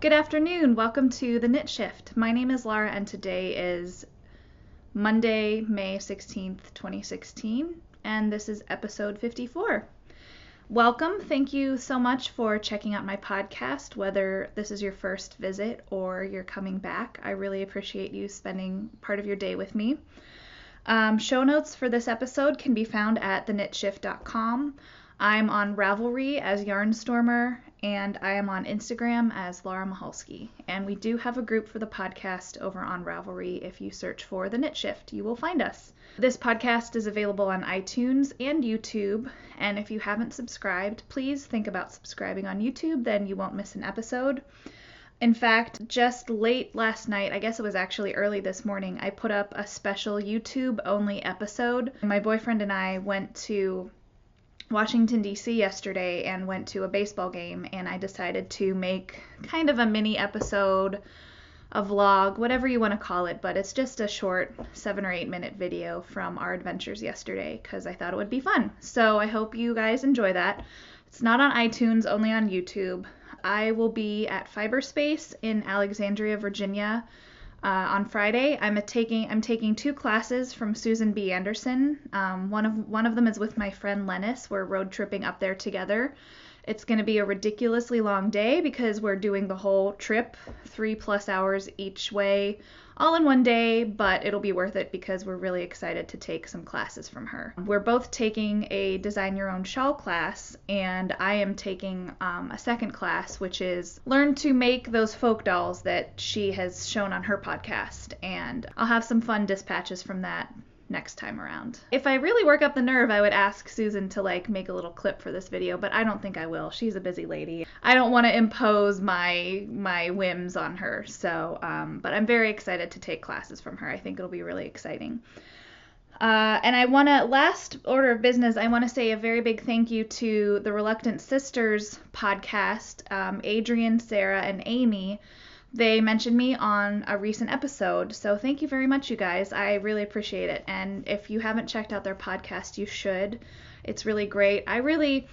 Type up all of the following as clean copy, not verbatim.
Good afternoon. Welcome to the Knit Shift. My name is Laura and today is Monday, May 16th, 2016, and this is episode 54. Welcome. Thank you so much for checking out my podcast, whether this is your first visit or you're coming back. I really appreciate you spending part of your day with me. Show notes for this episode can be found at theknitshift.com. I'm on Ravelry as Yarnstormer, and I am on Instagram as Laura Mahalski. And we do have a group for the podcast over on Ravelry. If you search for The Knit Shift, you will find us. This podcast is available on iTunes and YouTube, and if you haven't subscribed, please think about subscribing on YouTube, then you won't miss an episode. In fact, just late last night, I guess it was actually early this morning, I put up a special YouTube-only episode. My boyfriend and I went to Washington, D.C. yesterday and went to a baseball game, and I decided to make kind of a mini episode, a vlog, whatever you want to call it, but it's just a short 7 or 8 minute video from our adventures yesterday because I thought it would be fun. So I hope you guys enjoy that. It's not on iTunes, only on YouTube. I will be at Fiberspace in Alexandria, Virginia on Friday. I'm taking 2 classes from Susan B. Anderson. One of them is with my friend Lennis. We're road tripping up there together. It's going to be a ridiculously long day because we're doing the whole trip, 3+ hours each way, all in one day, but it'll be worth it because we're really excited to take some classes from her. We're both taking a design your own shawl class, and I am taking a second class, which is learn to make those folk dolls that she has shown on her podcast, and I'll have some fun dispatches from that next time around. If I really work up the nerve, I would ask Susan to make a little clip for this video, but I don't think I will. She's a busy lady. I don't want to impose my whims on her, so but I'm very excited to take classes from her. I think it'll be really exciting. And last order of business, I want to say a very big thank you to the Reluctant Sisters podcast, Adrian, Sarah, and Amy. They mentioned me on a recent episode, so thank you very much, you guys. I really appreciate it, and if you haven't checked out their podcast, you should. It's really great. I really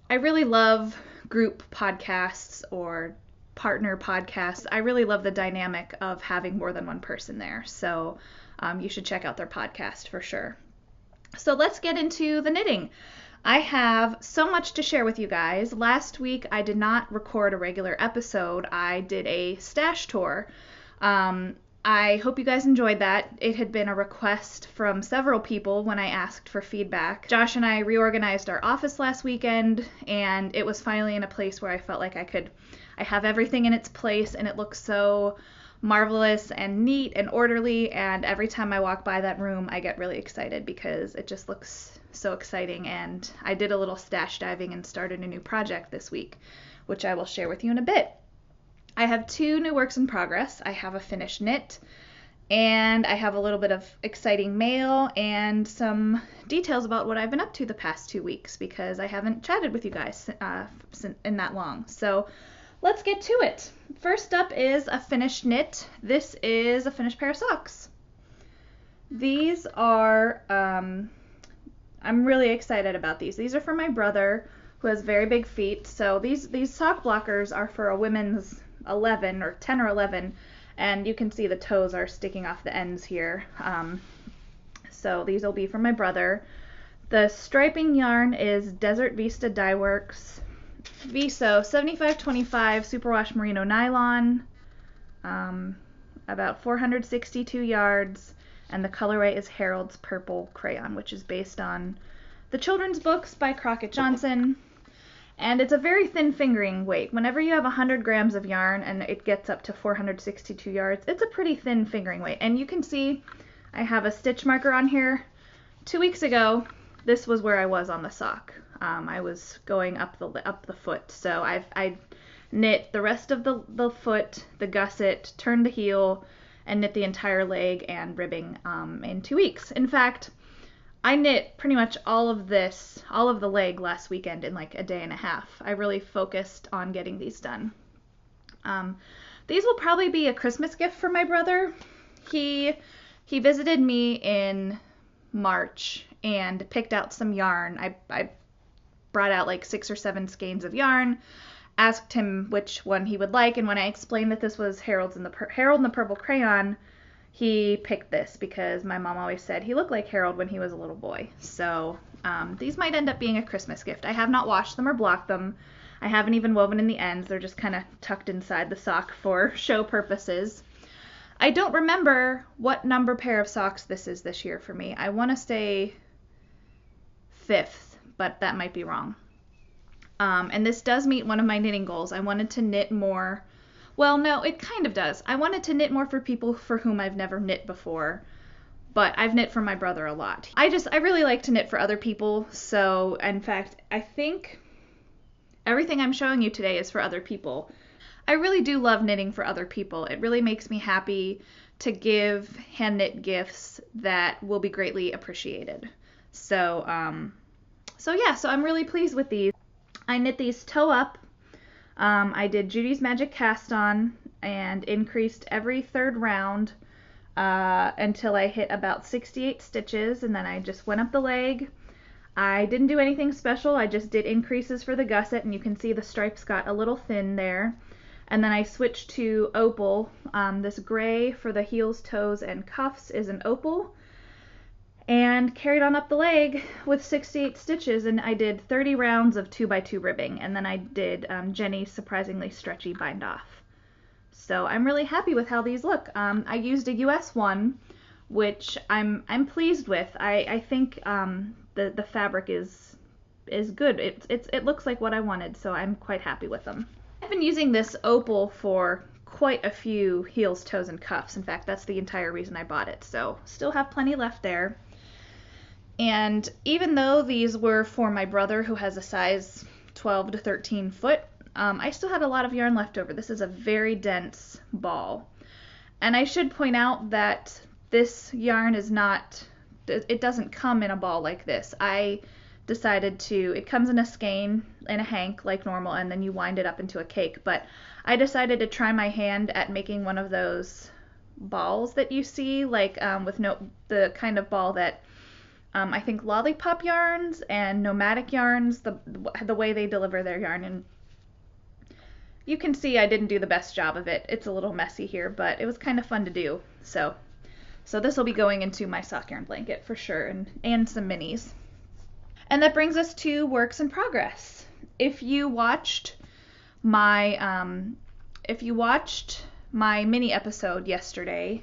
love group podcasts or partner podcasts. I really love the dynamic of having more than one person there, so you should check out their podcast for sure. So let's get into the knitting. I have so much to share with you guys. Last week I did not record a regular episode. I did a stash tour. I hope you guys enjoyed that. It had been a request from several people when I asked for feedback. Josh and I reorganized our office last weekend, and it was finally in a place where I felt like I have everything in its place, and it looks so marvelous and neat and orderly, and every time I walk by that room I get really excited because it just looks so exciting. And I did a little stash diving and started a new project this week, which I will share with you in a bit. I have 2 new works in progress. I have a finished knit, and I have a little bit of exciting mail and some details about what I've been up to the past 2 weeks because I haven't chatted with you guys in that long. So let's get to it. First up is a finished knit. This is a finished pair of socks. These are, I'm really excited about these. These are for my brother who has very big feet. So these sock blockers are for a women's 11 or 10 or 11, and you can see the toes are sticking off the ends here. So these will be for my brother. The striping yarn is Desert Vista Dye Works Viso 7525 superwash merino nylon, about 462 yards, and the colorway is Harold's Purple Crayon, which is based on the children's books by Crockett Johnson. And it's a very thin fingering weight. Whenever you have 100 grams of yarn and it gets up to 462 yards, it's a pretty thin fingering weight. And you can see I have a stitch marker on here. 2 weeks ago, this was where I was on the sock. I was going up the foot. So I knit the rest of the foot, the gusset, turned the heel, and knit the entire leg and ribbing in 2 weeks. In fact, I knit pretty much all of the leg last weekend in a day and a half. I really focused on getting these done. These will probably be a Christmas gift for my brother. He visited me in March and picked out some yarn. I brought out 6 or 7 skeins of yarn asked him which one he would like, and when I explained that this was Harold and the Purple Crayon, he picked this because my mom always said he looked like Harold when he was a little boy. So these might end up being a Christmas gift. I have not washed them or blocked them. I haven't even woven in the ends. They're just kind of tucked inside the sock for show purposes. I don't remember what number pair of socks this is this year for me. I want to say 5th, but that might be wrong. And this does meet one of my knitting goals. I wanted to knit more. Well, no, it kind of does. I wanted to knit more for people for whom I've never knit before, but I've knit for my brother a lot. I really like to knit for other people. So, in fact, I think everything I'm showing you today is for other people. I really do love knitting for other people. It really makes me happy to give hand knit gifts that will be greatly appreciated. So I'm really pleased with these. I knit these toe up. I did Judy's Magic Cast On and increased every third round until I hit about 68 stitches, and then I just went up the leg. I didn't do anything special. I just did increases for the gusset, and you can see the stripes got a little thin there. And then I switched to opal. This gray for the heels, toes, and cuffs is an opal. And carried on up the leg with 68 stitches, and I did 30 rounds of 2x2 ribbing, and then I did Jenny's surprisingly stretchy bind off. So I'm really happy with how these look. I used a US one, which I'm pleased with. I think the fabric is good. It looks like what I wanted, so I'm quite happy with them. I've been using this opal for quite a few heels, toes, and cuffs. In fact, that's the entire reason I bought it. So still have plenty left there. And even though these were for my brother who has a size 12 to 13 foot, I still had a lot of yarn left over. This is a very dense ball. And I should point out that this yarn is not, it doesn't come in a ball like this. I decided to, it comes in a skein and a hank like normal, and then you wind it up into a cake. But I decided to try my hand at making one of those balls that you see, like the kind of ball that I think Lollipop Yarns and Nomadic Yarns, the way they deliver their yarn. And you can see I didn't do the best job of it. It's a little messy here, but it was kind of fun to do. So this will be going into my sock yarn blanket for sure, and some minis. And that brings us to works in progress. If you watched my mini episode yesterday,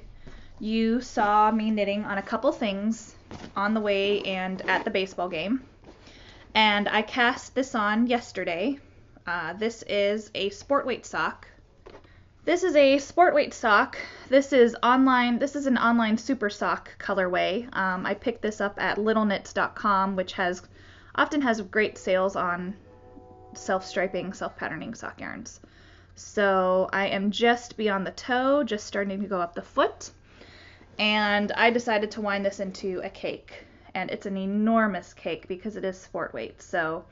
you saw me knitting on a couple things on the way and at the baseball game. And I cast this on yesterday. This is a sport weight sock. This is a sport weight sock. This is an online super sock colorway. I picked this up at littleknits.com, which often has great sales on self-striping, self-patterning sock yarns. So I am just beyond the toe, just starting to go up the foot. And I decided to wind this into a cake, and it's an enormous cake because it is sport weight. So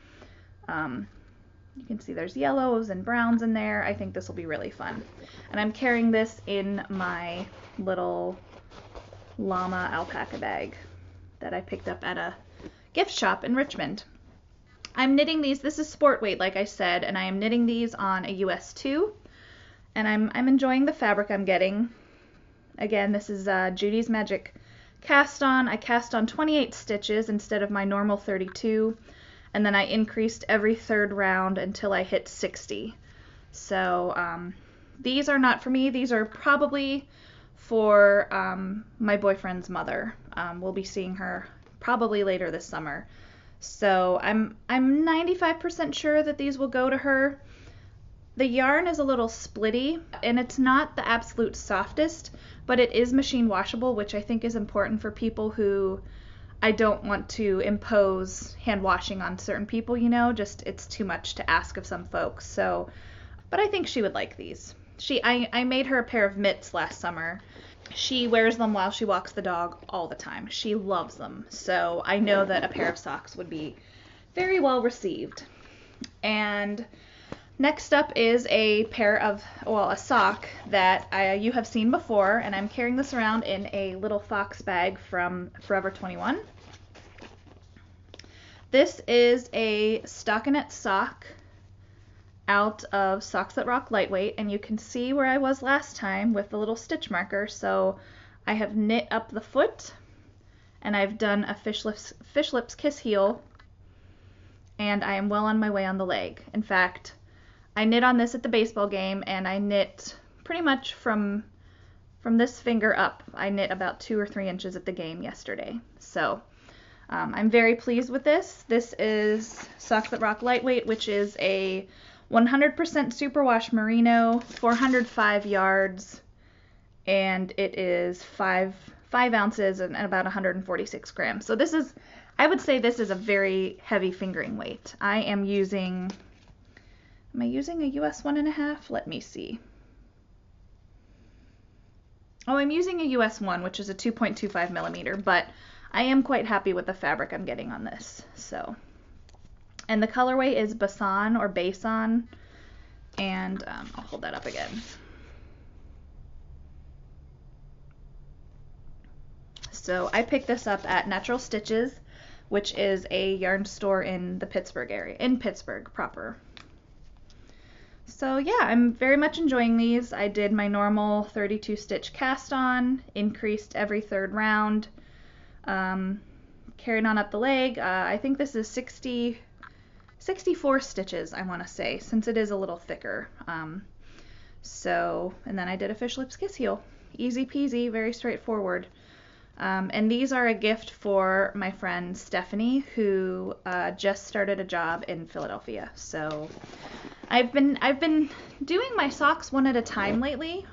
you can see there's yellows and browns in there. I think this will be really fun. And I'm carrying this in my little llama alpaca bag that I picked up at a gift shop in Richmond. I'm knitting these. This is sport weight, like I said, and I am knitting these on a US 2, and I'm enjoying the fabric I'm getting. Again, this is Judy's Magic Cast On. I cast on 28 stitches instead of my normal 32, and then I increased every third round until I hit 60. So these are not for me. These are probably for my boyfriend's mother. We'll be seeing her probably later this summer. So I'm 95% sure that these will go to her. The yarn is a little splitty, and it's not the absolute softest, but it is machine washable, which I think is important for people who I don't want to impose hand washing on certain people, just it's too much to ask of some folks. So, but I think she would like these. I made her a pair of mitts last summer. She wears them while she walks the dog all the time. She loves them. So I know that a pair of socks would be very well received. And next up is a sock that you have seen before, and I'm carrying this around in a little fox bag from Forever 21. This is a stockinette sock, out of Socks That Rock Lightweight, and you can see where I was last time with the little stitch marker. So I have knit up the foot, and I've done a fish lips kiss heel, and I am well on my way on the leg. In fact, I knit on this at the baseball game, and I knit pretty much from this finger up. I knit about 2 or 3 inches at the game yesterday. So I'm very pleased with this. This is Socks That Rock Lightweight, which is a 100% superwash merino, 405 yards, and it is 5 ounces and about 146 grams. So this is, I would say this is a very heavy fingering weight. I am using, am I using a US 1.5? Let me see. Oh, I'm using a US 1, which is a 2.25 millimeter, but I am quite happy with the fabric I'm getting on this. So, and the colorway is Basan or Bason, and I'll hold that up again. So I picked this up at Natural Stitches, which is a yarn store in the Pittsburgh area, in Pittsburgh proper. So yeah, I'm very much enjoying these. I did my normal 32 stitch cast on, increased every 3rd round, carried on up the leg. I think this is 64 stitches, I want to say, since it is a little thicker. So, and then I did a fish lips kiss heel. Easy peasy, very straightforward. And these are a gift for my friend Stephanie, who just started a job in Philadelphia. So I've been doing my socks one at a time lately,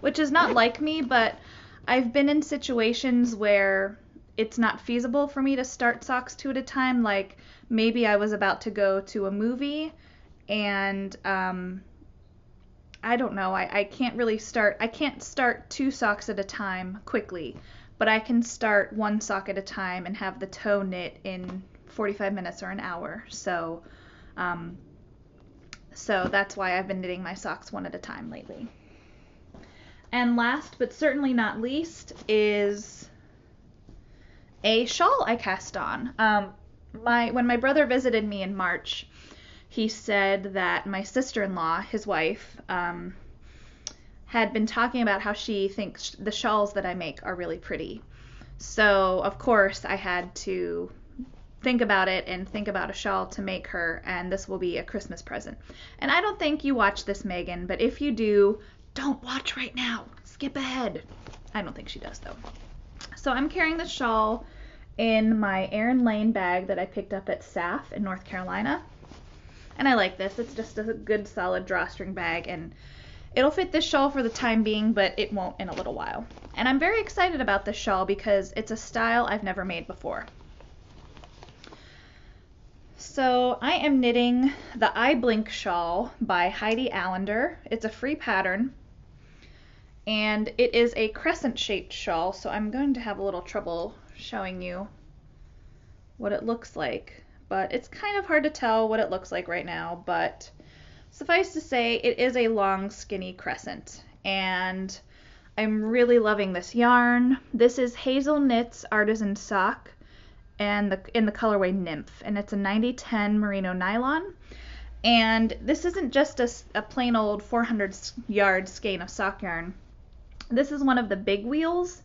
which is not like me, but I've been in situations where it's not feasible for me to start socks 2 at a time. Like maybe I was about to go to a movie and I don't know, I can't really start, I can't start 2 socks at a time quickly, but I can start 1 sock at a time and have the toe knit in 45 minutes or an hour. So, so that's why I've been knitting my socks 1 at a time lately. And last but certainly not least is a shawl I cast on. When my brother visited me in March, he said that my sister-in-law, his wife, had been talking about how she thinks the shawls that I make are really pretty. So, of course, I had to think about it and think about a shawl to make her, and this will be a Christmas present. And I don't think you watch this, Megan, but if you do, don't watch right now. Skip ahead. I don't think she does, though. So I'm carrying the shawl in my Erin Lane bag that I picked up at SAF in North Carolina. And I like this. It's just a good solid drawstring bag, and it'll fit this shawl for the time being, but it won't in a little while. And I'm very excited about this shawl because it's a style I've never made before. So I am knitting the Eye Blink shawl by Heidi Allender. It's a free pattern, and it is a crescent shaped shawl, so I'm going to have a little trouble showing you what it looks like. But it's kind of hard to tell what it looks like right now, but suffice to say, it is a long, skinny crescent, and I'm really loving this yarn. This is Hazel Knits Artisan Sock, and in the colorway Nymph, and it's a 90-10 merino nylon. And this isn't just a plain old 400-yard skein of sock yarn. This is one of the big wheels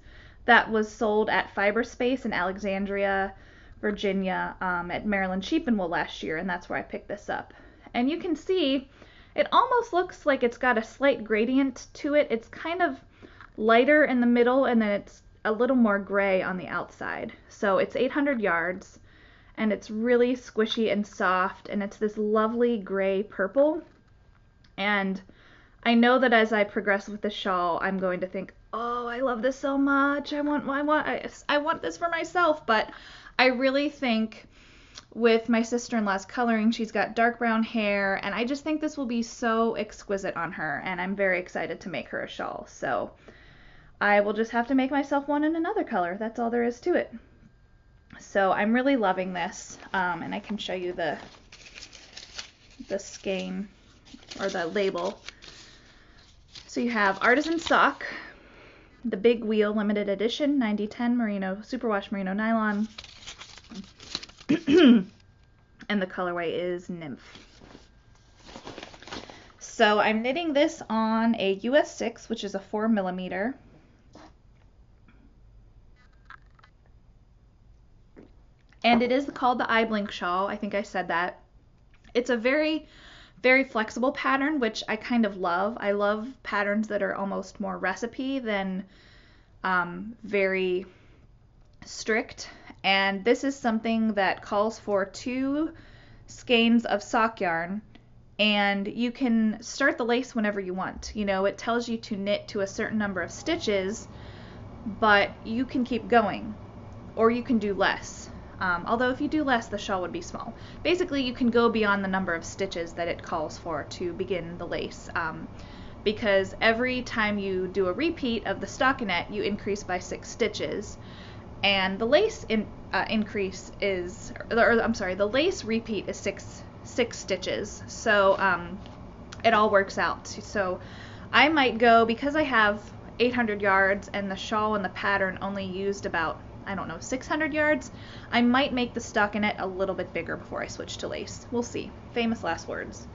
that was sold at Fiberspace in Alexandria, Virginia, at Maryland Sheep and Wool last year, and that's where I picked this up. And you can see it almost looks like it's got a slight gradient to it. It's kind of lighter in the middle, and then it's a little more gray on the outside. So it's 800 yards, and it's really squishy and soft, and it's this lovely gray purple. And I know that as I progress with the shawl, I'm going to think, oh, I love this so much. I want this for myself. But I really think with my sister-in-law's coloring, she's got dark brown hair, and I just think this will be so exquisite on her, and I'm very excited to make her a shawl. So I will just have to make myself one in another color. That's all there is to it. So I'm really loving this, and I can show you the skein or the label. So you have Artisan Sock, the Big Wheel limited edition, 90-10 merino superwash merino nylon, and the colorway is Nymph. So I'm knitting this on a US 6, which is a 4mm. And it is called the iBlink shawl. I think I said that. It's a very, very flexible pattern, which I kind of love. I love patterns that are almost more recipe than very strict. And this is something that calls for 2 skeins of sock yarn, and you can start the lace whenever you want. You know, it tells you to knit to a certain number of stitches, but you can keep going, or you can do less. Although if you do less, the shawl would be small. Basically, you can go beyond the number of stitches that it calls for to begin the lace, because every time you do a repeat of the stockinette, you increase by 6 stitches, and the lace increase is, or I'm sorry, the lace repeat is 6 stitches. So it all works out. So I might go, because I have 800 yards and the shawl and the pattern only used about, I don't know, 600 yards, I might make the stockinette a little bit bigger before I switch to lace. We'll see. Famous last words.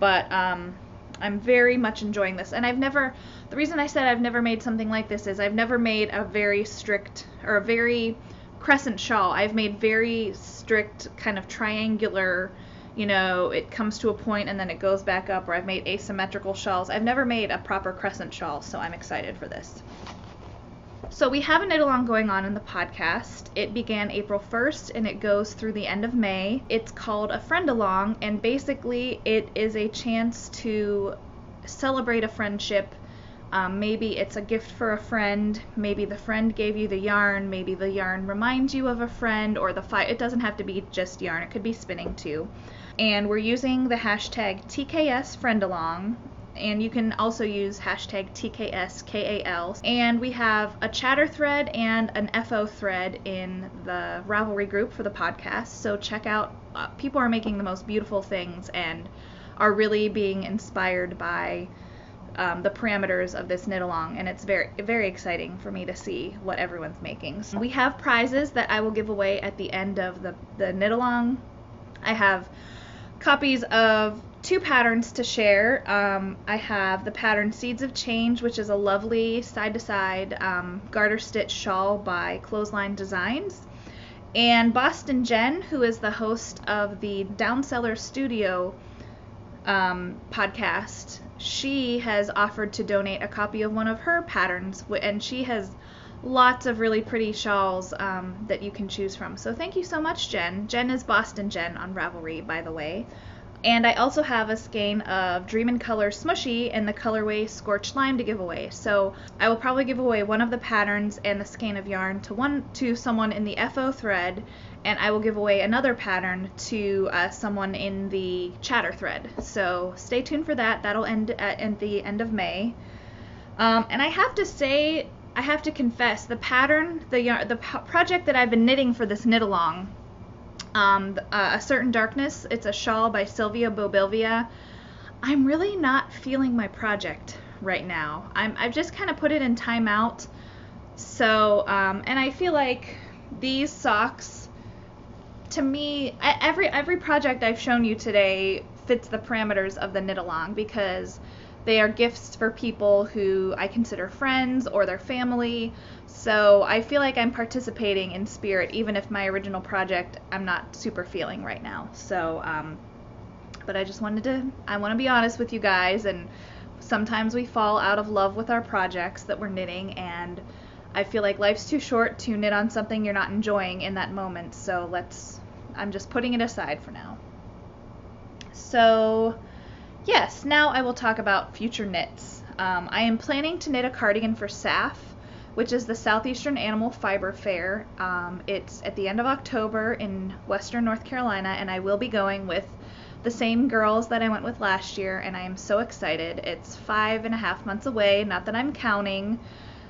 But I'm very much enjoying this. And the reason I said I've never made something like this is I've never made a very strict or a very crescent shawl. I've made very strict kind of triangular, you know, it comes to a point and then it goes back up, or I've made asymmetrical shawls. I've never made a proper crescent shawl, so I'm excited for this. So we have a knit along going on in the podcast. It began April 1st and it goes through the end of May. It's called a friend along, and basically it is a chance to celebrate a friendship. Maybe it's a gift for a friend, maybe the friend gave you the yarn, maybe the yarn reminds you of a friend, or it doesn't have to be just yarn, it could be spinning too. And we're using the hashtag TKS friend along. And you can also use hashtag TKSKAL. And we have a chatter thread and an FO thread in the Ravelry group for the podcast. So check out, people are making the most beautiful things and are really being inspired by the parameters of this knit along. And it's very, very exciting for me to see what everyone's making. So we have prizes that I will give away at the end of the knit along. I have copies of 2 patterns to share. I have the pattern Seeds of Change, which is a lovely side-to-side garter stitch shawl by Clothesline Designs. And Boston Jen, who is the host of the Downseller Studio podcast, she has offered to donate a copy of one of her patterns, and she has lots of really pretty shawls that you can choose from. So thank you so much, Jen. Jen is Boston Jen on Ravelry, by the way. And I also have a skein of Dream in Color Smushy in the colorway Scorched Lime to give away. So I will probably give away one of the patterns and the skein of yarn to someone in the FO thread, and I will give away another pattern to someone in the chatter thread. So stay tuned for that. That'll end at the end of May. And I have to say, I have to confess, the pattern, the project that I've been knitting for this knit along, A Certain Darkness, it's a shawl by Sylvia Bobilvia. I'm really not feeling my project right now. I've just kind of put it in timeout. So, and I feel like these socks, to me, every project I've shown you today fits the parameters of the knit along, because they are gifts for people who I consider friends or their family. So I feel like I'm participating in spirit, even if my original project I'm not super feeling right now. So, but I want to be honest with you guys, and sometimes we fall out of love with our projects that we're knitting, and I feel like life's too short to knit on something you're not enjoying in that moment. So I'm just putting it aside for now. So yes, now I will talk about future knits. I am planning to knit a cardigan for SAF, which is the Southeastern Animal Fiber Fair. It's at the end of October in Western North Carolina, and I will be going with the same girls that I went with last year, and I am so excited. It's 5.5 months away, not that I'm counting,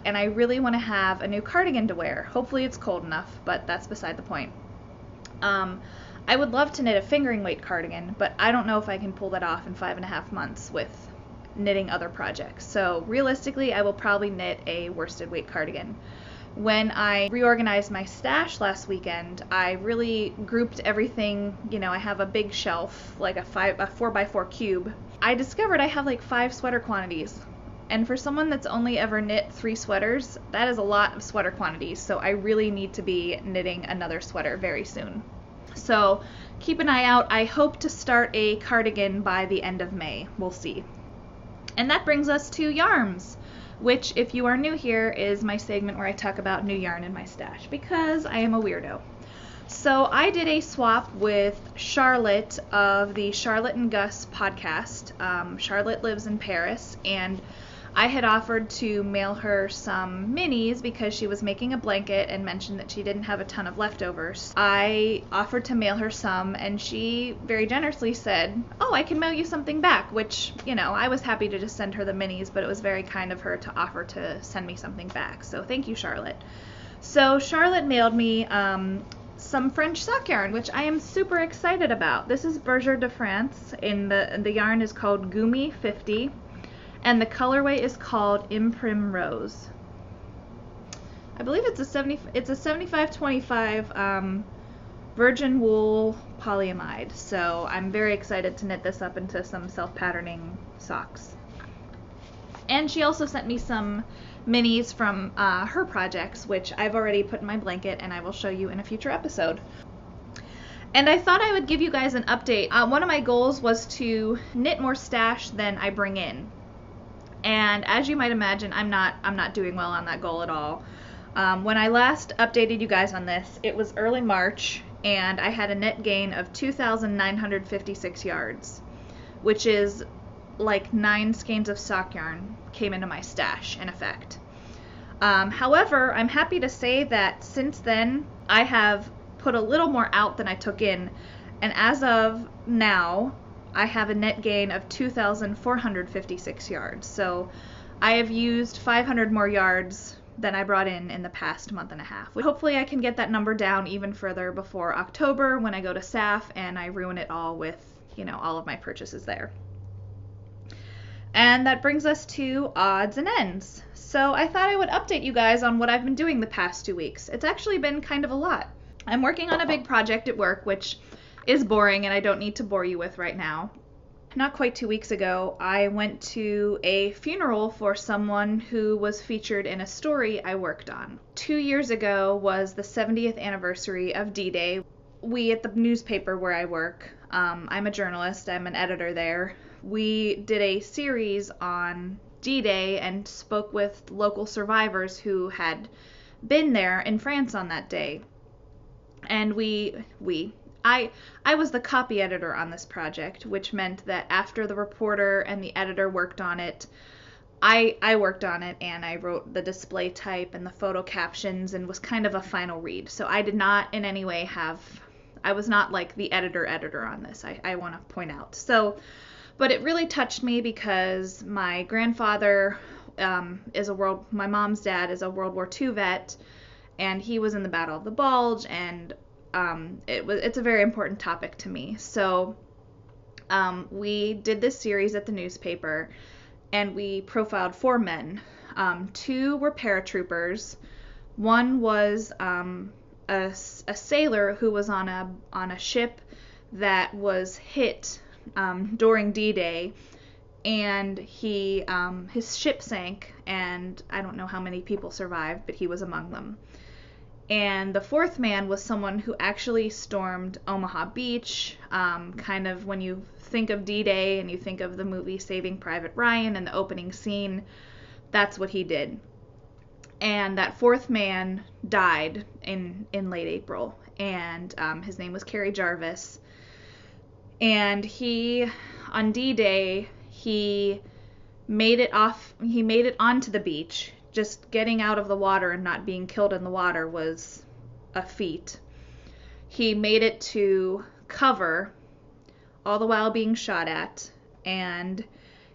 and I really want to have a new cardigan to wear. Hopefully it's cold enough, but that's beside the point. I would love to knit a fingering weight cardigan, but I don't know if I can pull that off in 5.5 months with knitting other projects. So realistically, I will probably knit a worsted weight cardigan. When I reorganized my stash last weekend, I really grouped everything. You know, I have a big shelf, like a 4x4 cube, I discovered I have like 5 sweater quantities. And for someone that's only ever knit 3 sweaters, that is a lot of sweater quantities. So I really need to be knitting another sweater very soon. So keep an eye out. I hope to start a cardigan by the end of May. We'll see. And that brings us to yarns, which, if you are new here, is my segment where I talk about new yarn in my stash because I am a weirdo. So I did a swap with Charlotte of the Charlotte and Gus podcast. Charlotte lives in Paris, and I had offered to mail her some minis because she was making a blanket and mentioned that she didn't have a ton of leftovers. I offered to mail her some, and she very generously said, "Oh, I can mail you something back," which, I was happy to just send her the minis, but it was very kind of her to offer to send me something back. So thank you, Charlotte. So Charlotte mailed me some French sock yarn, which I am super excited about. This is Berger de France, and the yarn is called Gumi 50. And the colorway is called Imprime Rose. I believe it's a 75-25 virgin wool polyamide. So I'm very excited to knit this up into some self-patterning socks. And she also sent me some minis from her projects, which I've already put in my blanket, and I will show you in a future episode. And I thought I would give you guys an update. One of my goals was to knit more stash than I bring in. And as you might imagine, I'm not doing well on that goal at all. When I last updated you guys on this, it was early March, and I had a net gain of 2,956 yards, which is like 9 skeins of sock yarn came into my stash, in effect. However, I'm happy to say that since then, I have put a little more out than I took in, and as of now, I have a net gain of 2,456 yards. So I have used 500 more yards than I brought in the past month and a half. Hopefully I can get that number down even further before October when I go to SAF and I ruin it all with, all of my purchases there. And that brings us to odds and ends. So I thought I would update you guys on what I've been doing the past 2 weeks. It's actually been kind of a lot. I'm working on a big project at work, which is boring and I don't need to bore you with right now. Not quite 2 weeks ago, I went to a funeral for someone who was featured in a story I worked on. 2 years ago was the 70th anniversary of D-Day. We at the newspaper where I work, I'm a journalist, I'm an editor there, we did a series on D-Day and spoke with local survivors who had been there in France on that day. And I was the copy editor on this project, which meant that after the reporter and the editor worked on it, I worked on it and I wrote the display type and the photo captions and was kind of a final read. So I did not in any way I was not like the editor on this, I want to point out. So, but it really touched me because my grandfather my mom's dad is a World War II vet, and he was in the Battle of the Bulge, and it's a very important topic to me. So we did this series at the newspaper, and we profiled 4 men. 2 were paratroopers. One was a sailor who was on a ship that was hit during D-Day, and his ship sank, and I don't know how many people survived, but he was among them. And the 4th man was someone who actually stormed Omaha Beach. Kind of when you think of D-Day and you think of the movie Saving Private Ryan and the opening scene, that's what he did. And that 4th man died in late April, and his name was Kerry Jarvis. And on D-Day, he made it onto the beach. Just getting out of the water and not being killed in the water was a feat. He made it to cover, all the while being shot at, and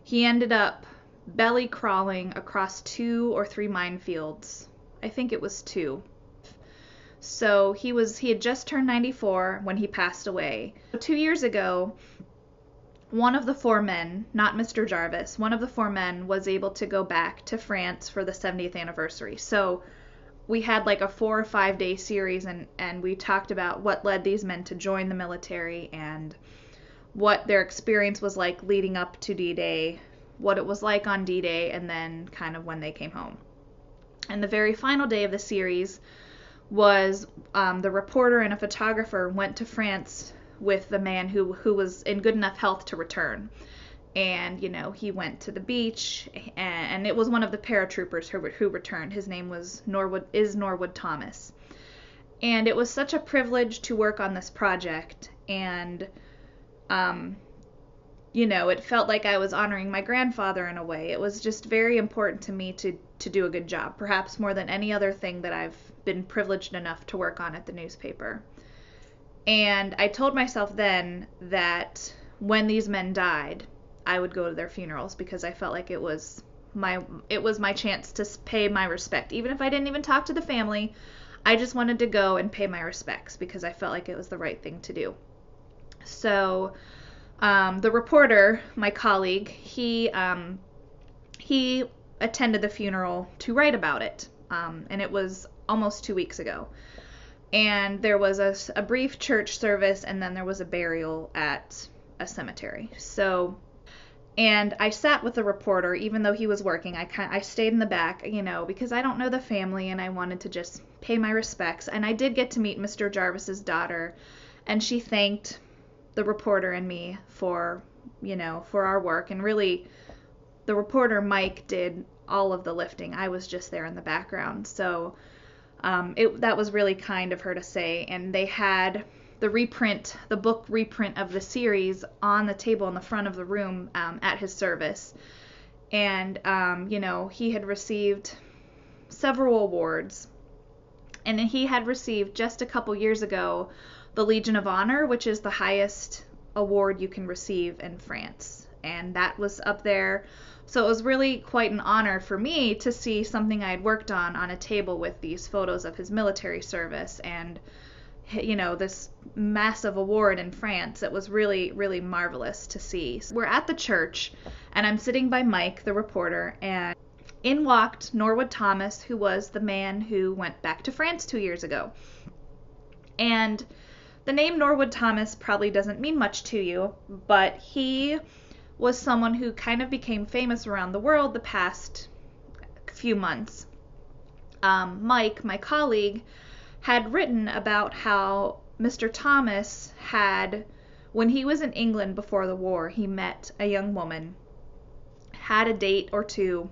he ended up belly crawling across 2 or 3 minefields. I think it was 2. So he had just turned 94 when he passed away. 2 years ago, one of the 4 men, not Mr. Jarvis, one of the 4 men was able to go back to France for the 70th anniversary. So we had like a 4 or 5 day series, and we talked about what led these men to join the military and what their experience was like leading up to D-Day, what it was like on D-Day, and then kind of when they came home. And the very final day of the series was the reporter and a photographer went to France with the man who was in good enough health to return. And, he went to the beach, and it was one of the paratroopers who returned. His name was Norwood Thomas. And it was such a privilege to work on this project. And, it felt like I was honoring my grandfather in a way. It was just very important to me to do a good job, perhaps more than any other thing that I've been privileged enough to work on at the newspaper. And I told myself then that when these men died, I would go to their funerals, because I felt like it was my chance to pay my respect. Even if I didn't even talk to the family, I just wanted to go and pay my respects because I felt like it was the right thing to do. So the reporter, my colleague, he attended the funeral to write about it, and it was almost 2 weeks ago. And there was a brief church service, and then there was a burial at a cemetery. And I sat with the reporter, even though he was working. I stayed in the back, because I don't know the family, and I wanted to just pay my respects. And I did get to meet Mr. Jarvis's daughter, and she thanked the reporter and me for our work. And really, the reporter, Mike, did all of the lifting. I was just there in the background. So that was really kind of her to say. And they had the book reprint of the series on the table in the front of the room at his service. And, he had received several awards. And he had received just a couple years ago the Legion of Honor, which is the highest award you can receive in France. And that was up there. So it was really quite an honor for me to see something I had worked on a table with these photos of his military service and this massive award in France. It was really, really marvelous to see. We're at the church, and I'm sitting by Mike, the reporter, and in walked Norwood Thomas, who was the man who went back to France 2 years ago. And the name Norwood Thomas probably doesn't mean much to you, but he was someone who kind of became famous around the world the past few months. Mike, my colleague, had written about how Mr. Thomas had, when he was in England before the war, he met a young woman, had a date or two,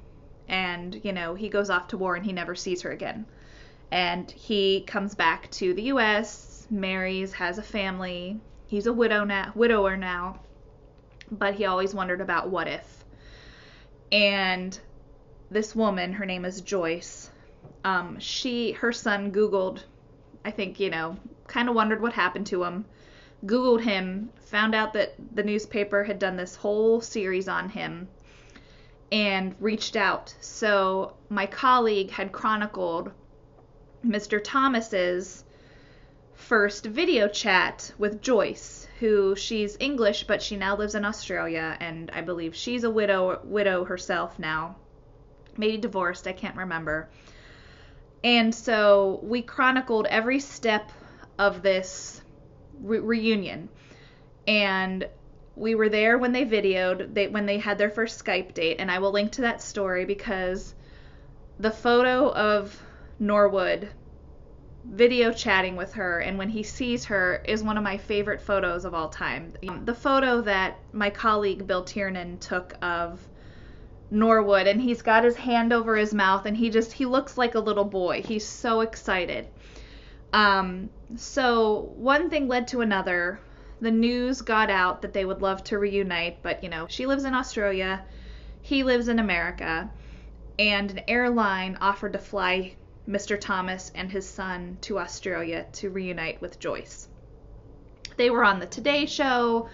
and, he goes off to war and he never sees her again. And he comes back to the U.S., marries, has a family. He's a widower now, but he always wondered about what if. And this woman, her name is Joyce, her son Googled, I think, kind of wondered what happened to him, Googled him, found out that the newspaper had done this whole series on him, and reached out. So my colleague had chronicled Mr. Thomas's first video chat with Joyce, who she's English, but she now lives in Australia, and I believe she's a widow herself now. Maybe divorced, I can't remember. And so we chronicled every step of this reunion. And we were there when they videoed, when they had their first Skype date, and I will link to that story because the photo of Norwood video chatting with her and when he sees her is one of my favorite photos of all time. The photo that my colleague Bill Tiernan took of Norwood, and he's got his hand over his mouth and he looks like a little boy. He's so excited. So one thing led to another. The news got out that they would love to reunite, but she lives in Australia, he lives in America, and an airline offered to fly Mr. Thomas and his son to Australia to reunite with Joyce. They were on the Today Show.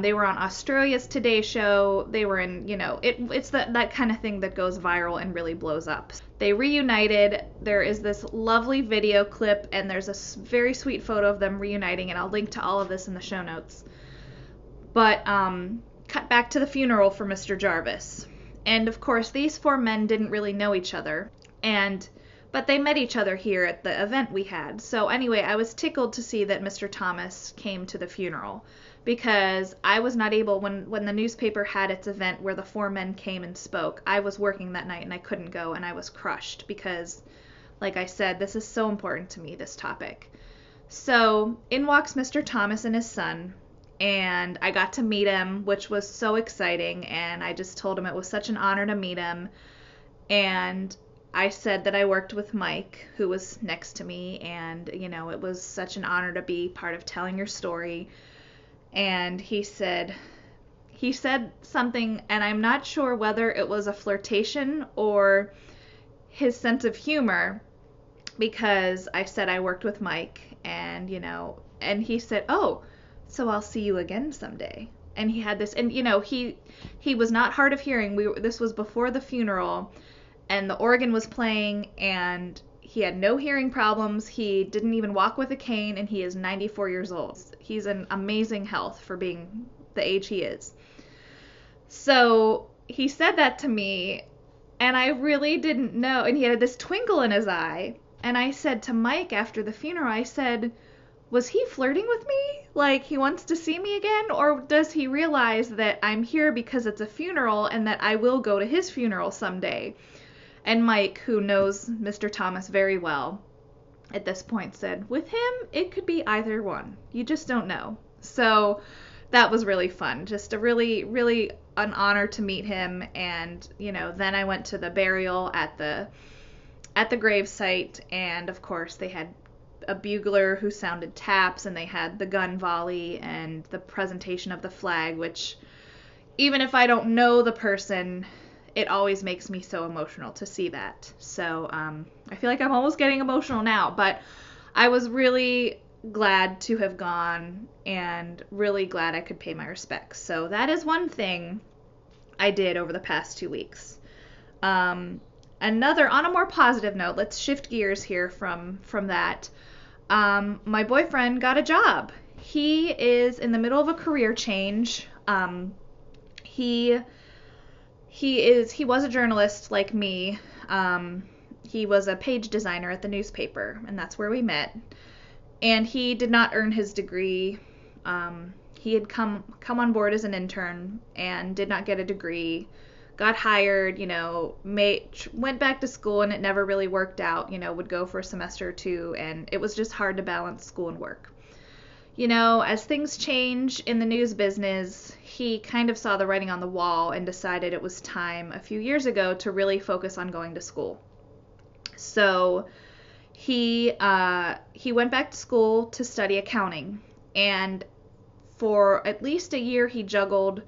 They were on Australia's Today Show. They were in, it's that kind of thing that goes viral and really blows up. They reunited. There is this lovely video clip, and there's a very sweet photo of them reuniting, and I'll link to all of this in the show notes. But cut back to the funeral for Mr. Jarvis. And of course, these four men didn't really know each other, but they met each other here at the event we had. So anyway, I was tickled to see that Mr. Thomas came to the funeral. because I was not able, when the newspaper had its event where the 4 men came and spoke, I was working that night and I couldn't go, and I was crushed because, like I said, this is so important to me, this topic. So in walks Mr. Thomas and his son, and I got to meet him, which was so exciting, and I just told him it was such an honor to meet him. And I said that I worked with Mike, who was next to me, and, it was such an honor to be part of telling your story. And he said something, and I'm not sure whether it was a flirtation or his sense of humor, because I said I worked with Mike, and, and he said, "Oh, so I'll see you again someday." And he had this, and, he was not hard of hearing. This was before the funeral, and the organ was playing, and he had no hearing problems. He didn't even walk with a cane, and he is 94 years old. He's in amazing health for being the age he is. So he said that to me, and I really didn't know, and he had this twinkle in his eye. And I said to Mike after the funeral, I said, was he flirting with me? Like, he wants to see me again? Or does he realize that I'm here because it's a funeral and that I will go to his funeral someday? And Mike, who knows Mr. Thomas very well, at this point said, with him, it could be either one. You just don't know. So that was really fun. Just a really, really an honor to meet him. And, then I went to the burial at the gravesite, and of course they had a bugler who sounded taps, and they had the gun volley and the presentation of the flag, which, even if I don't know the person, it always makes me so emotional to see that. So I feel like I'm almost getting emotional now, but I was really glad to have gone and really glad I could pay my respects. So that is one thing I did over the past 2 weeks. Another, on a more positive note, let's shift gears here from that. My boyfriend got a job. He is in the middle of a career change. He was a journalist like me. He was a page designer at the newspaper, and that's where we met. And he did not earn his degree. He had come on board as an intern and did not get a degree. Got hired, went back to school, and it never really worked out, would go for a semester or two, and it was just hard to balance school and work. As things change in the news business, he kind of saw the writing on the wall and decided it was time a few years ago to really focus on going to school. So he went back to school to study accounting, and for at least a year he juggled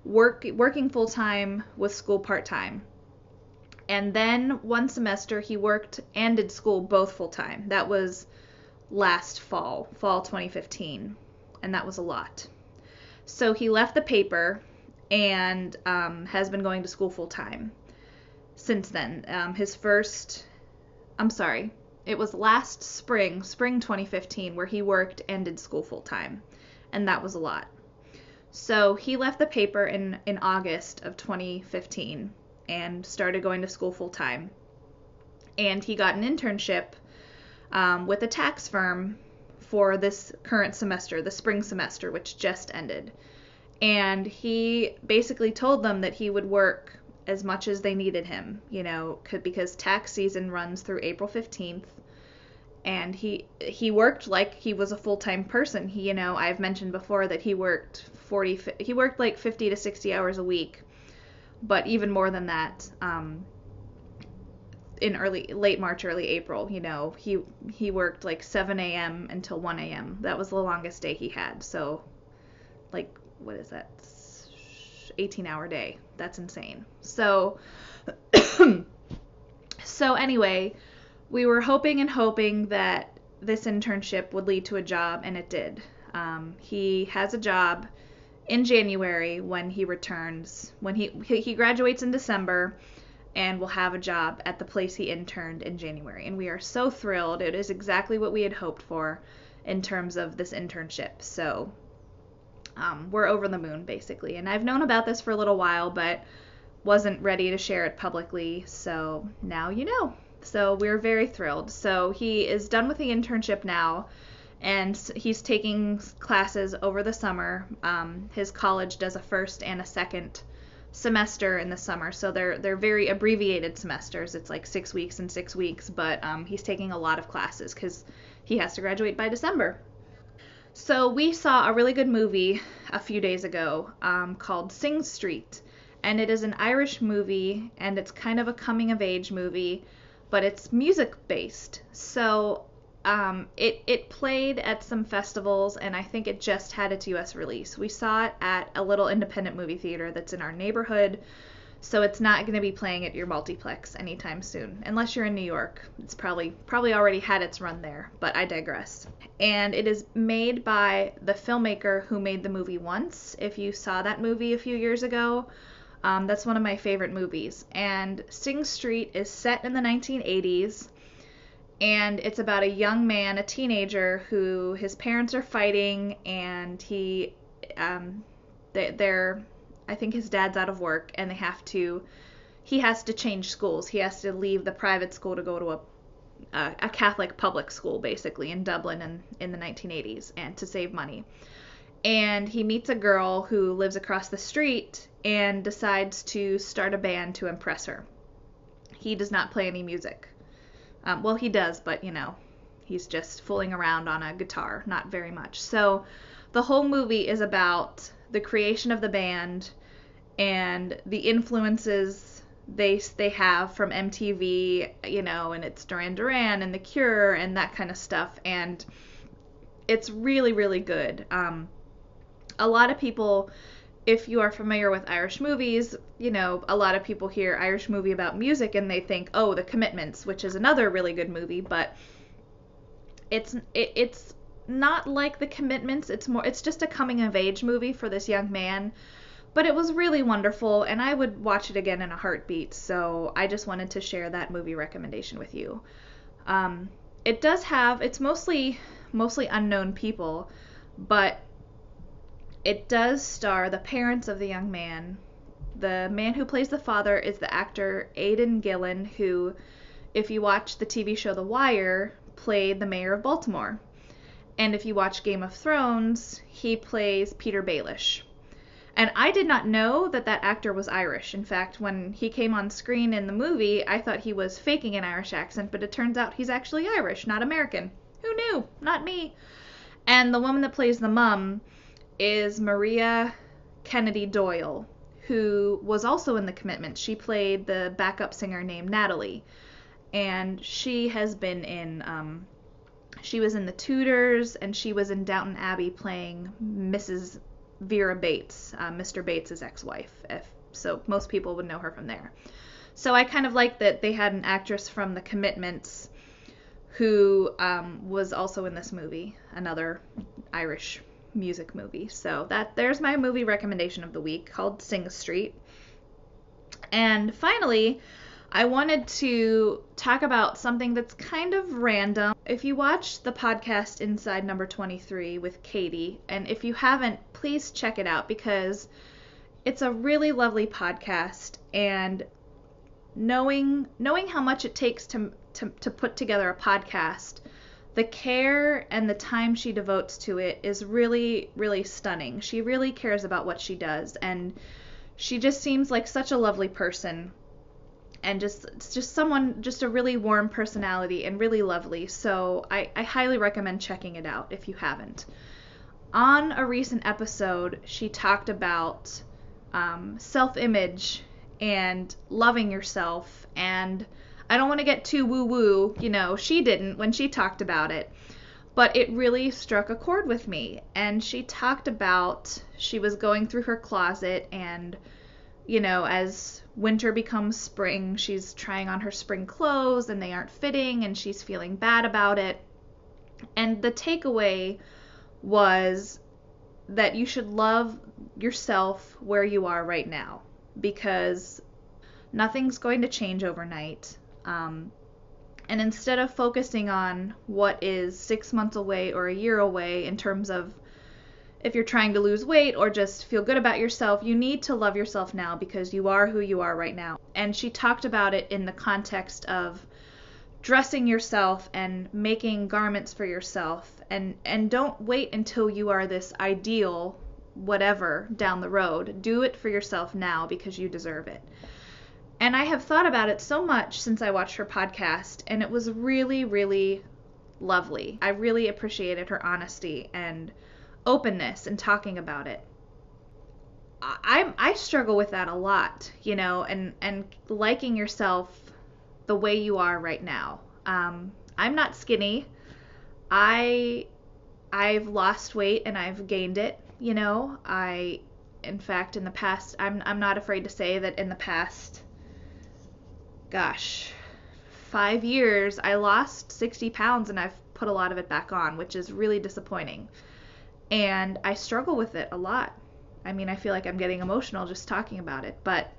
working full-time with school part-time. And then one semester he worked and did school both full-time. That was last fall 2015, and that was a lot. So he left the paper and has been going to school full-time since then. It was last spring 2015, where he worked and did school full-time, and that was a lot. So he left the paper in August of 2015 and started going to school full-time. And he got an internship with a tax firm for this current semester, the spring semester, which just ended. And he basically told them that he would work as much as they needed him, because tax season runs through April 15th. And he worked like he was a full-time person. I've mentioned before that he worked like 50 to 60 hours a week, but even more than that, in late March, early April, he worked like 7 a.m. until 1 a.m. That was the longest day he had. So, like, what is that? 18-hour day. That's insane. So anyway, we were hoping that this internship would lead to a job, and it did. He has a job in January when he returns. When he graduates in December, and will have a job at the place he interned in January. And we are so thrilled. It is exactly what we had hoped for in terms of this internship. So we're over the moon, basically. And I've known about this for a little while, but wasn't ready to share it publicly. So now you know. So we're very thrilled. So he is done with the internship now, and he's taking classes over the summer. His college does a first and a second semester in the summer, so they're very abbreviated semesters. It's like 6 weeks and 6 weeks, but he's taking a lot of classes because he has to graduate by December. So we saw a really good movie a few days ago called Sing Street, and it is an Irish movie, and it's kind of a coming of age movie, but it's music based. So it played at some festivals, and I think it just had its US release. We saw it at a little independent movie theater that's in our neighborhood, so it's not going to be playing at your multiplex anytime soon, unless you're in New York. It's probably already had its run there, but I digress. And it is made by the filmmaker who made the movie Once. If you saw that movie a few years ago, that's one of my favorite movies. And Sing Street is set in the 1980s. And it's about a young man, a teenager, who his parents are fighting, and I think his dad's out of work, and he has to change schools. He has to leave the private school to go to a Catholic public school, basically, in Dublin in the 1980s, and to save money. And he meets a girl who lives across the street and decides to start a band to impress her. He does not play any music. Well, he does, but, he's just fooling around on a guitar, not very much. So the whole movie is about the creation of the band and the influences they have from MTV, and it's Duran Duran and The Cure and that kind of stuff. And it's really, really good. A lot of people, if you are familiar with Irish movies, a lot of people hear Irish movie about music and they think, oh, The Commitments, which is another really good movie, but it's not like The Commitments. It's just a coming of age movie for this young man, but it was really wonderful, and I would watch it again in a heartbeat. So I just wanted to share that movie recommendation with you. It's mostly unknown people, but it does star the parents of the young man. The man who plays the father is the actor Aidan Gillen, who, if you watch the TV show The Wire, played the mayor of Baltimore. And if you watch Game of Thrones, he plays Peter Baelish. And I did not know that actor was Irish. In fact, when he came on screen in the movie, I thought he was faking an Irish accent, but it turns out he's actually Irish, not American. Who knew? Not me. And the woman that plays the mom is Maria Kennedy Doyle, who was also in The Commitment. She played the backup singer named Natalie, and she has been in she was in The Tudors, and she was in Downton Abbey playing Mrs. Vera Bates, Mr. Bates' ex-wife, so most people would know her from there. So I kind of like that they had an actress from The Commitments who was also in this movie, another Irish music movie. So there's my movie recommendation of the week, called Sing Street. And finally, I wanted to talk about something that's kind of random. If you watch the podcast Inside Number 23 with Katie, and if you haven't, please check it out, because it's a really lovely podcast, and knowing how much it takes to put together a podcast, the care and the time she devotes to it is really, really stunning. She really cares about what she does, and she just seems like such a lovely person, and just a really warm personality and really lovely. So I highly recommend checking it out if you haven't. On a recent episode, she talked about self-image and loving yourself, and I don't want to get too woo-woo, she didn't when she talked about it, but it really struck a chord with me. And she talked about she was going through her closet, and, as winter becomes spring, she's trying on her spring clothes and they aren't fitting, and she's feeling bad about it. And the takeaway was that you should love yourself where you are right now, because nothing's going to change overnight. And instead of focusing on what is 6 months away or a year away in terms of if you're trying to lose weight or just feel good about yourself, you need to love yourself now, because you are who you are right now. And she talked about it in the context of dressing yourself and making garments for yourself, and don't wait until you are this ideal whatever down the road. Do it for yourself now because you deserve it. And I have thought about it so much since I watched her podcast, and it was really, really lovely. I really appreciated her honesty and openness in talking about it. I struggle with that a lot, and liking yourself the way you are right now. I'm not skinny. I've lost weight and I've gained it. In fact, in the past, I'm not afraid to say that in the past, 5 years, I lost 60 pounds and I've put a lot of it back on, which is really disappointing. And I struggle with it a lot. I mean, I feel like I'm getting emotional just talking about it, but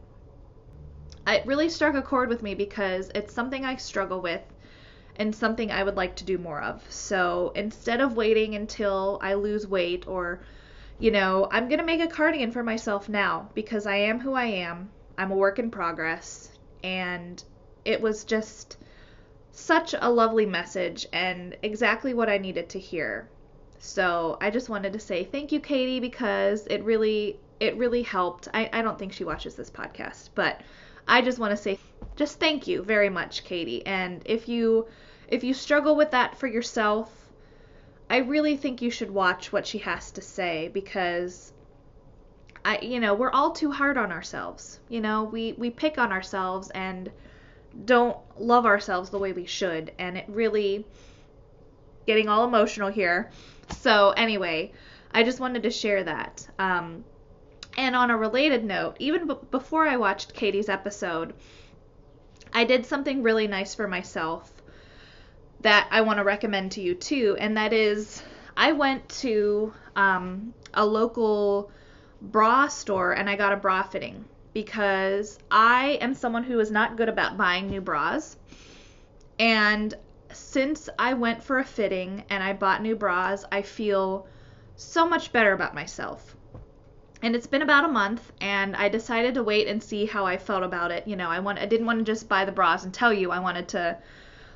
it really struck a chord with me because it's something I struggle with and something I would like to do more of. So instead of waiting until I lose weight or, I'm going to make a cardigan for myself now because I am who I am. I'm a work in progress. And it was just such a lovely message and exactly what I needed to hear. So I just wanted to say thank you, Katie, because it really helped. I don't think she watches this podcast, but I just want to say just thank you very much, Katie. And if you struggle with that for yourself, I really think you should watch what she has to say because we're all too hard on ourselves. We pick on ourselves and don't love ourselves the way we should, and it really getting all emotional here. So anyway, I just wanted to share that. And on a related note, even before I watched Katie's episode, I did something really nice for myself that I want to recommend to you too, and that is I went to a local bra store and I got a bra fitting because I am someone who is not good about buying new bras. And since I went for a fitting and I bought new bras, I feel so much better about myself. And it's been about a month, and I decided to wait and see how I felt about it. I didn't want to just buy the bras and tell you. I wanted to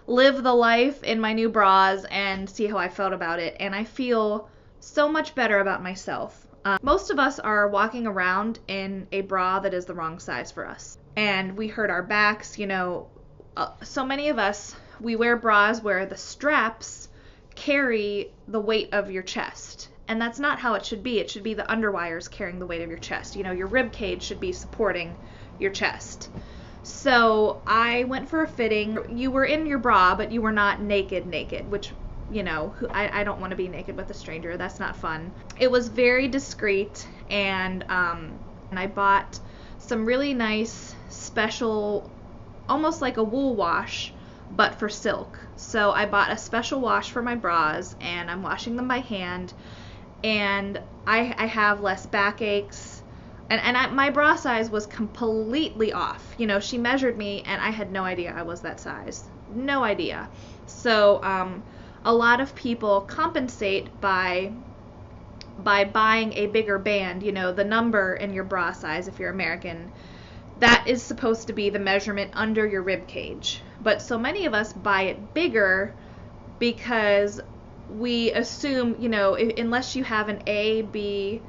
live the life in my new bras and see how I felt about it. And I feel so much better about myself. Most of us are walking around in a bra that is the wrong size for us. And we hurt our backs, so many of us, we wear bras where the straps carry the weight of your chest. And that's not how it should be. It should be the underwires carrying the weight of your chest. Your rib cage should be supporting your chest. So I went for a fitting. You were in your bra, but you were not naked, which, I don't want to be naked with a stranger. That's not fun. It was very discreet, and I bought some really nice special, almost like a wool wash, but for silk. So I bought a special wash for my bras, and I'm washing them by hand, and I have less backaches. And my bra size was completely off. She measured me, and I had no idea I was that size. No idea. So a lot of people compensate by buying a bigger band. The number in your bra size, if you're American, that is supposed to be the measurement under your rib cage. But so many of us buy it bigger because we assume, unless you have an A, B,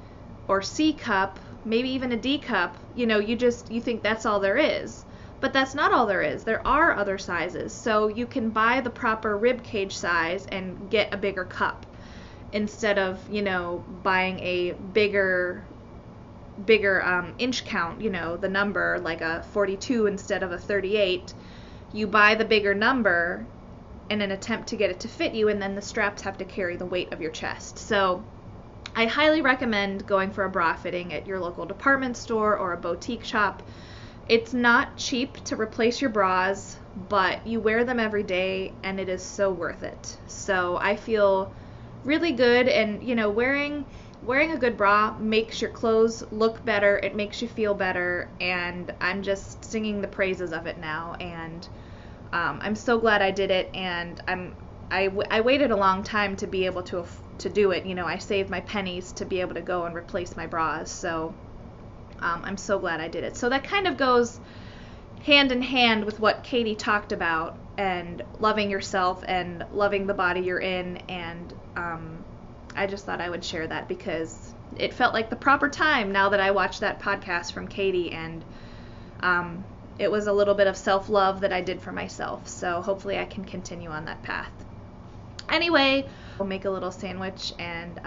or C cup, maybe even a D cup, you think that's all there is. But that's not all there is. There are other sizes. So you can buy the proper rib cage size and get a bigger cup instead of, buying a bigger inch count, the number, like a 42 instead of a 38. You buy the bigger number in an attempt to get it to fit you, and then the straps have to carry the weight of your chest. So I highly recommend going for a bra fitting at your local department store or a boutique shop. It's not cheap to replace your bras, but you wear them every day, and it is so worth it. So I feel really good, and wearing a good bra makes your clothes look better. It makes you feel better, and I'm just singing the praises of it now, and I'm so glad I did it, and I waited a long time to be able to do it. I saved my pennies to be able to go and replace my bras, so I'm so glad I did it. So that kind of goes hand in hand with what Katie talked about, and loving yourself and loving the body you're in. And I just thought I would share that because it felt like the proper time now that I watched that podcast from Katie, and it was a little bit of self-love that I did for myself. So hopefully I can continue on that path. Anyway, I'll make a little sandwich and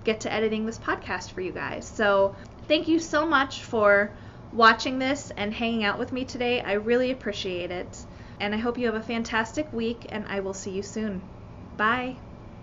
get to editing this podcast for you guys. So thank you so much for watching this and hanging out with me today. I really appreciate it. And I hope you have a fantastic week, and I will see you soon. Bye.